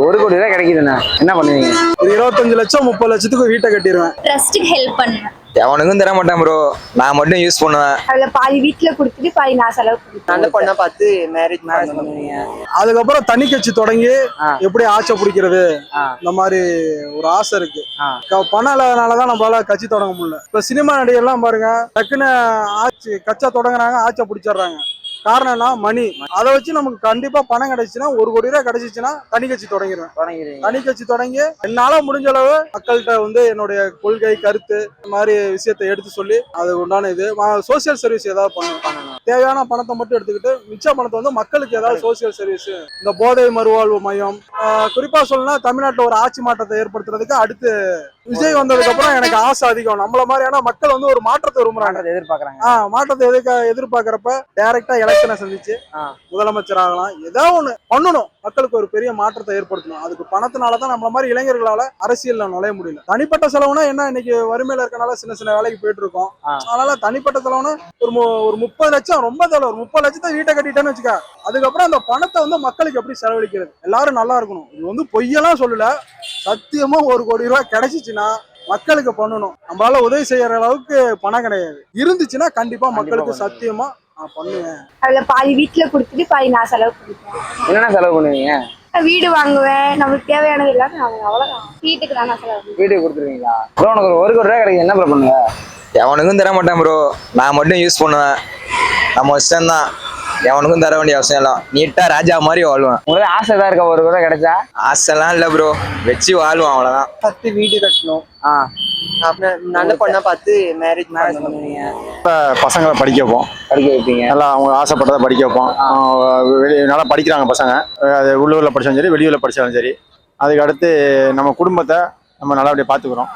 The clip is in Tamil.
₹1 கோடி கிடைக்குதுண்ணா, என்ன பண்ணுவீங்க? ஒரு 25 லட்சம் 30 லட்சத்துக்கு வீட்டை கட்டிடுவேன். ட்ரஸ்ட்டுக்கு ஹெல்ப் பண்ணுவேன். எவனுக்கும் தர மாட்டேன் ப்ரோ, நான் மட்டும் யூஸ் பண்ணுவேன். அதுல பாதி வீட்டுல கொடுத்துட்டு பாதி நான் செலவு பண்ணுவேன். நல்ல பொண்ணா பார்த்து மேரேஜ் பண்ணுவீங்க? அதுக்கப்புறம் தனி கட்சி தொடங்கி எப்படி ஆட்சி பிடிக்கிறது, இந்த மாதிரி ஒரு ஆசை இருக்கு. பணம் இல்லாதனாலதான் நம்மளால கட்சி தொடங்க முடியல. இப்ப சினிமா நடிகர்லாம் பாருங்க, டக்குன்னு கட்சா தொடங்குறாங்க, ஆட்சியை பிடிச்சிடுறாங்க. காரணம் என்ன? மணி. அதை வச்சு நமக்கு கண்டிப்பா பணம் கிடைச்சுன்னா, ₹1 கோடி கிடைச்சிச்சுன்னா தனி கட்சி தொடங்கிடுவேன். தனி கட்சி தொடங்கி என்னால முடிஞ்ச அளவு மக்கள்கிட்ட என்னுடைய கொள்கை கருத்து இந்த மாதிரி விஷயத்தை எடுத்து சொல்லி அது உண்டான இது சோசியல் சர்வீஸ் ஏதாவது பண்ணணும். தேவையான பணத்தை மட்டும் எடுத்துக்கிட்டு மிச்ச பணத்தை மக்களுக்கு ஏதாவது சோசியல் சர்வீஸ், இந்த போதை மறுவாழ்வு மையம், குறிப்பா சொல்லணும்னா தமிழ்நாட்டில் ஒரு ஆட்சி மாற்றத்தை ஏற்படுத்துறதுக்கு அடுத்து விஜய் வந்ததுக்கு அப்புறம் எனக்கு ஆசை அதிகம். நம்மள மாதிரியான மக்கள் ஒரு மாற்றத்தை விரும்புறாங்க, எதிர்பார்க்கறாங்க. மாற்றத்தை எதிர்பார்க்கறப்ப டைரக்டா எலெக்ஷனை சந்திச்சு முதலமைச்சர் ஆகலாம், ஏதாவது ஒண்ணு பண்ணணும், மக்களுக்கு ஒரு பெரிய மாற்றத்தை ஏற்படுத்தணும். அதுக்கு பணத்தினாலதான் நம்மள மாதிரி இளைஞர்களால அரசியல்ல நுழைய முடியல. தனிப்பட்ட செலவுனா என்ன, இன்னைக்கு வறுமையில இருக்கனால சின்ன சின்ன வேலைக்கு போயிட்டு இருக்கோம். அதனால தனிப்பட்ட செலவுனா ஒரு 30 லட்சம், ரொம்ப செலவு, ஒரு 30 லட்சத்தை வீட்டை கட்டிட்டேன்னு வச்சுக்க. அதுக்கப்புறம் அந்த பணத்தை மக்களுக்கு எப்படி செலவழிக்கிறது, எல்லாரும் நல்லா இருக்கணும். இது பொய்யெல்லாம் சொல்லல, சத்தியமா ₹1 கோடி கிடைச்சிச்சுன்னா மக்களுக்கு பண்ணணும். நம்மளால உதவி செய்யற அளவுக்கு பணம் கிடையாது, இருந்துச்சுன்னா கண்டிப்பா மக்களுக்கு சத்தியமா பண்ணுவேன். அதுல பாதி வீட்டுல கொடுத்துட்டு பாதி நான் செலவு பண்ணுவேன். என்னென்ன செலவு பண்ணுவீங்க? வீடு வாங்குவேன், நமக்கு தேவையானது எல்லாமே வாங்குவேன், அவ்வளவுதான். வீட்டுக்கு தான் நான் செலவு பண்ணுவேன். வீட்டுக்கு கொடுத்துருவீங்களா? ப்ரோ உனக்கு ₹1 கோடி கிடைக்குது, என்ன ப்ரோ பண்ணுவ? எவனுக்கும் தர மாட்டேன் ப்ரோ, நான் மட்டும் யூஸ் பண்ணுவேன். நம்ம இஷ்டம்தான், எவனுக்கும் தர வேண்டிய அவசியம் இல்லை. நீட்டா ராஜா மாதிரி வாழ்வேன். உங்களுக்கு ஆசை தான் இருக்கா ₹1 கோடி கிடைச்சா? ஆசைலாம் இல்லை ப்ரோ, வச்சு வாழ்வோம், அவ்வளவுதான். ஃபர்ஸ்ட் வீடு கட்டணும், அப்புறம் நல்ல பொண்ணா பார்த்து மேரேஜ் பண்ணுவீங்க. பசங்களை படிக்க வைப்போம், படிக்க வைப்பீங்க. நல்லா அவங்க ஆசைப்பட்டதை படிக்க வைப்போம். நல்லா படிக்கிறாங்க பசங்க, அது உள்ளூரில் படித்தாலும் சரி வெளியூரில் படித்தாலும் சரி. அதுக்கு அடுத்து நம்ம குடும்பத்தை நம்ம நல்லபடியாக பார்த்துக்குறோம்.